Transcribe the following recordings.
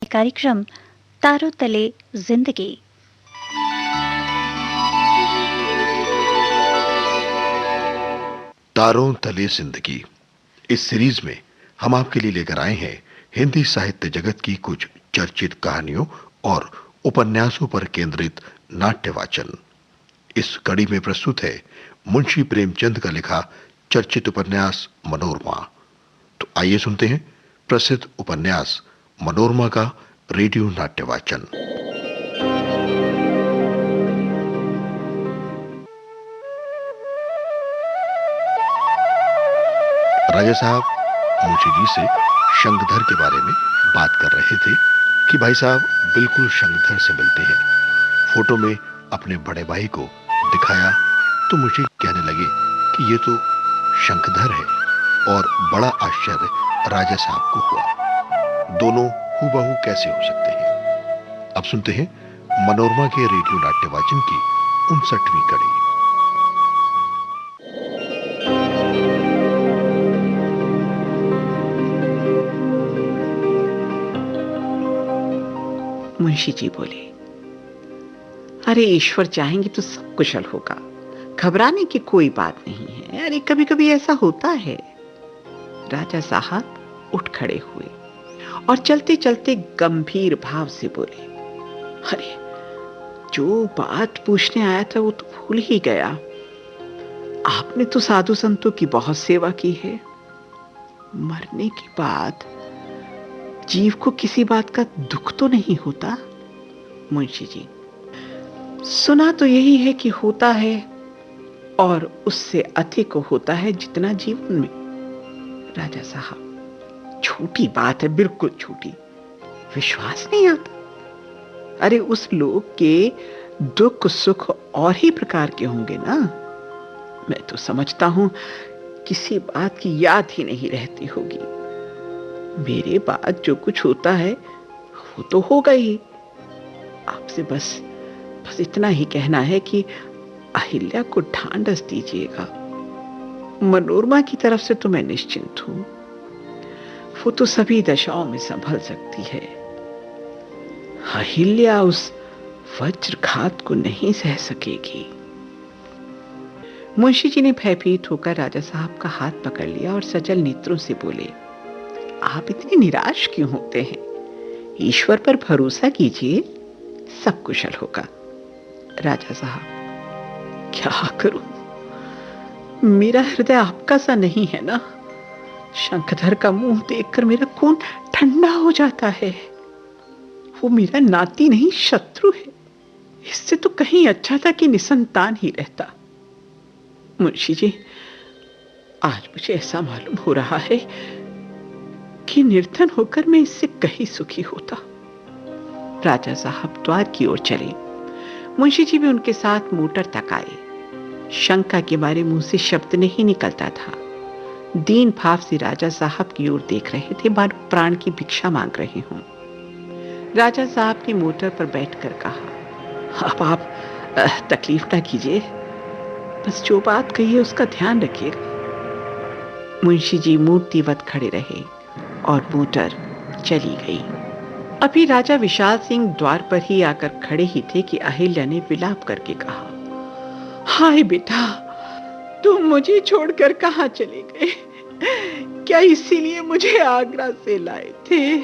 कार्यक्रम तारों तले जिंदगी। तारों तले जिंदगी इस सीरीज में हम आपके लिए लेकर आए हैं हिंदी साहित्य जगत की कुछ चर्चित कहानियों और उपन्यासों पर केंद्रित नाट्य वाचन। इस कड़ी में प्रस्तुत है मुंशी प्रेमचंद का लिखा चर्चित उपन्यास मनोरमा। तो आइए सुनते हैं प्रसिद्ध उपन्यास मनोरमा का रेडियो नाट्य वाचन। राजा साहब मुंशी जी से शंखधर के बारे में बात कर रहे थे कि भाई साहब बिल्कुल शंखधर से मिलते हैं। फोटो में अपने बड़े भाई को दिखाया तो मुझे कहने लगे कि ये तो शंखधर है, और बड़ा आश्चर्य राजा साहब को हुआ। दोनों हूबहू कैसे हो सकते हैं? अब सुनते हैं मनोरमा के रेडियो नाट्य वाचन की 59वीं कड़ी। मुंशी जी बोले, अरे ईश्वर चाहेंगे तो सब कुशल होगा, घबराने की कोई बात नहीं है। अरे कभी कभी ऐसा होता है। राजा साहब उठ खड़े हुए और चलते चलते गंभीर भाव से बोले, अरे जो बात पूछने आया था वो तो भूल ही गया। आपने तो साधु संतों की बहुत सेवा की है। मरने के बाद जीव को किसी बात का दुख तो नहीं होता? मुंशी जी, सुना तो यही है कि होता है, और उससे अधिक होता है जितना जीवन में। राजा साहब, छोटी बात है, बिल्कुल छोटी। विश्वास नहीं आता? अरे उस लोग के दुख सुख और ही प्रकार के होंगे ना। मैं तो समझता हूं किसी बात की याद ही नहीं रहती होगी। मेरे बाद जो कुछ होता है वो तो होगा ही। आपसे बस इतना ही कहना है कि अहिल्या को ढांढस दीजिएगा। मनोरमा की तरफ से तो मैं निश्चिंत हूं, वो तो सभी दशाओं में संभल सकती है। अहिल्या उस वज्रघात को नहीं सह सकेगी। मुंशी जी ने भयभीत होकर राजा साहब का हाथ पकड़ लिया और सजल नेत्रों से बोले, आप इतने निराश क्यों होते हैं? ईश्वर पर भरोसा कीजिए, सब कुशल होगा। राजा साहब, क्या करूं? मेरा हृदय आपका सा नहीं है ना। शंखधर का मुंह देखकर मेरा खून ठंडा हो जाता है। वो मेरा नाती नहीं, शत्रु है। इससे तो कहीं अच्छा था कि निसंतान ही रहता। मुंशी जी, आज मुझे ऐसा मालूम हो रहा है कि निर्धन होकर मैं इससे कहीं सुखी होता। राजा साहब द्वार की ओर चले। मुंशी जी भी उनके साथ मोटर तक आए। शंका के मारे मुंह से शब्द नहीं निकलता था। दीन भाव से राजा साहब की ओर देख रहे थे, मानो प्राण की भिक्षा मांग रहे हों। राजा साहब ने मोटर पर बैठकर कहा, अब आप तकलीफ ना कीजिए, बस जो बात कही है उसका ध्यान रखिएगा। मुंशी जी मूर्तिवत खड़े रहे और मोटर चली गई। अभी राजा विशाल सिंह द्वार पर ही आकर खड़े ही थे कि अहिल्या ने विलाप करके कहा, हाय बेटा, तुम मुझे छोड़कर कहां चले गए? क्या इसीलिए मुझे आगरा से लाए थे?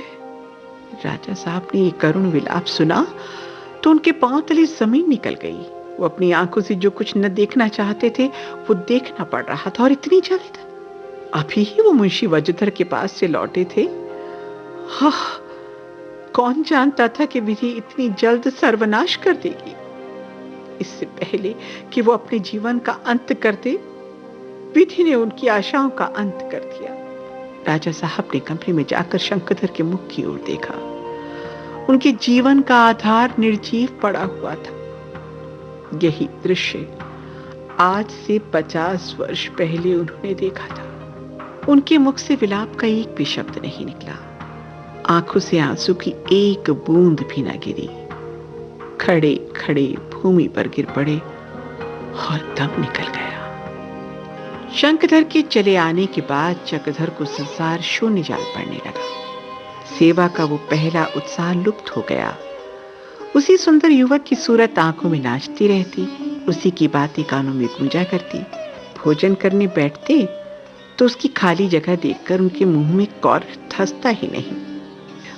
राजा साहब ने ये करुण विलाप सुना तो उनके पांव तले जमीन निकल गई। वो अपनी आंखों से जो कुछ न देखना चाहते थे वो देखना पड़ रहा था, और इतनी जल्द। अभी ही वो मुंशी वज्रधर के पास से लौटे थे। हाँ, कौन जानता था कि विधि इतनी जल्द सर्वनाश कर देगी। इससे पहले कि वो अपने जीवन का अंत कर दे, विधि ने उनकी आशाओं का अंत कर दिया। राजा साहब ने कमरे में जाकर शंखधर के मुख की ओर देखा। उनके जीवन का आधार निर्जीव पड़ा हुआ था। यही दृश्य आज से 50 वर्ष पहले उन्होंने देखा था। उनके मुख से विलाप का एक भी शब्द नहीं निकला। आंखों से आंसू की एक बूंद भी न गिरी। खड़े खड़े भूमि पर गिर पड़े और दम निकल गया। शंखधर के चले आने के बाद चक्रधर को संसार शून्य जान पड़ने लगा। सेवा का वो पहला उत्साह लुप्त हो गया। उसी सुंदर युवक की सूरत आंखों में नाचती रहती, उसी की बातें कानों में गूंजा करती। भोजन करने बैठते तो उसकी खाली जगह देखकर उनके मुंह में कौर धंसता ही नहीं।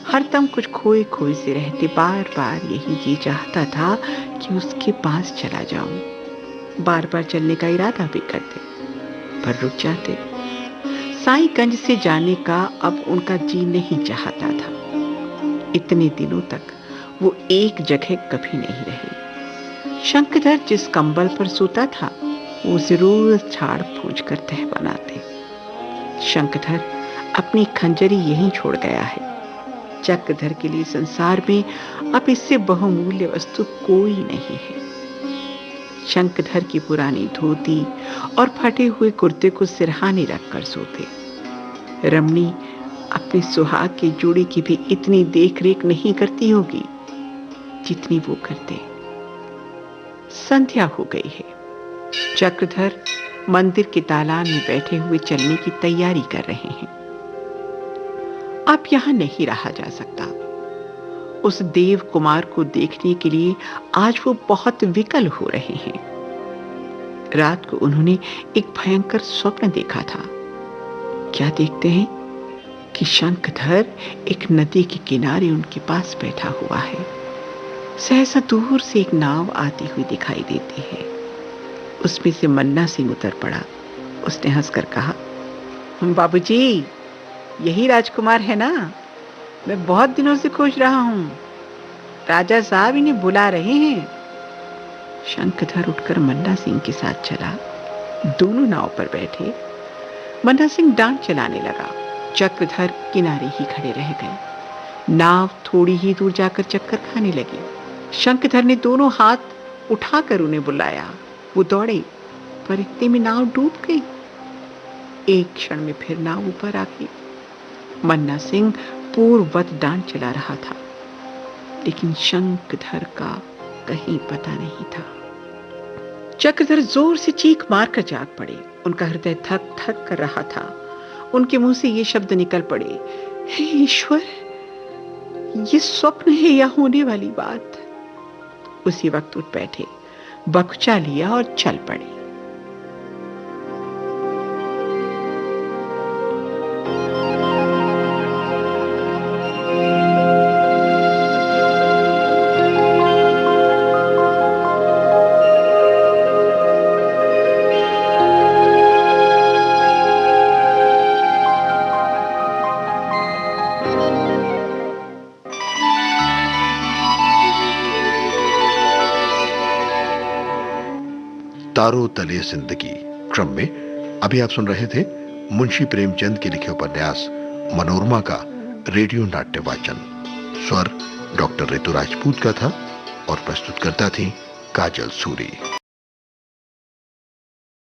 हरदम कुछ खोए खोए से रहते, बार बार यही जी चाहता था कि उसके पास चला जाऊं। बार बार चलने का इरादा भी करते, पर रुक जाते। साईंगंज से जाने का अब उनका जी नहीं चाहता था। इतने दिनों तक वो एक जगह कभी नहीं रहे। शंखधर जिस कंबल पर सोता था, वो जरूर झाड़ फूंच कर तह बनाते। शंखधर अपनी खंजरी यहीं छोड़ गया है। चक्रधर के लिए संसार में अब इससे बहुमूल्य वस्तु कोई नहीं है। शंखधर की पुरानी धोती और फटे हुए कुर्ते को सिरहाने रखकर सोते। रमणी अपने सुहाग की जोड़ी की भी इतनी देख रेख नहीं करती होगी जितनी वो करते। संध्या हो गई है। चक्रधर मंदिर के दालान में बैठे हुए चलने की तैयारी कर रहे हैं। अब यहां नहीं रहा जा सकता। उस देव कुमार को देखने के लिए आज वो बहुत विकल हो रहे हैं। रात को उन्होंने एक भयंकर स्वप्न देखा था। क्या देखते हैं कि शंखधर एक नदी के किनारे उनके पास बैठा हुआ है। सहसा दूर से एक नाव आती हुई दिखाई देती है। उसमें से मन्ना सिंह उतर पड़ा। उसने हंसकर कहा, बाबूजी, यही राजकुमार है ना? मैं बहुत दिनों से खोज रहा हूं। राजा साहब इन्हें बुला रहे हैं। शंखधर उठकर मन्ना सिंह के साथ चला। दोनों नाव पर बैठे। मन्ना सिंह डांट चलाने लगा। चक्रधर किनारे ही खड़े रह गए। नाव थोड़ी ही दूर जाकर चक्कर खाने लगी। शंखधर ने दोनों हाथ उठाकर उन्हें बुलाया। वो दौड़े, पर इतने में नाव डूब गई। एक क्षण में फिर नाव ऊपर आ गई। मन्ना सिंह पूर्ववत डांट चला रहा था, लेकिन शंखधर का कहीं पता नहीं था। चक्रधर जोर से चीख मारकर जाग पड़े। उनका हृदय धक धक कर रहा था। उनके मुंह से ये शब्द निकल पड़े, हे ईश्वर, ये स्वप्न है या होने वाली बात? उसी वक्त उठ बैठे, बकुचा लिया और चल पड़े। तारों तले जिंदगी क्रम में अभी आप सुन रहे थे मुंशी प्रेमचंद के लिखे उपन्यास मनोरमा का रेडियो नाट्य वाचन। स्वर डॉक्टर ऋतु राजपूत का था और प्रस्तुतकर्ता थी काजल सूरी।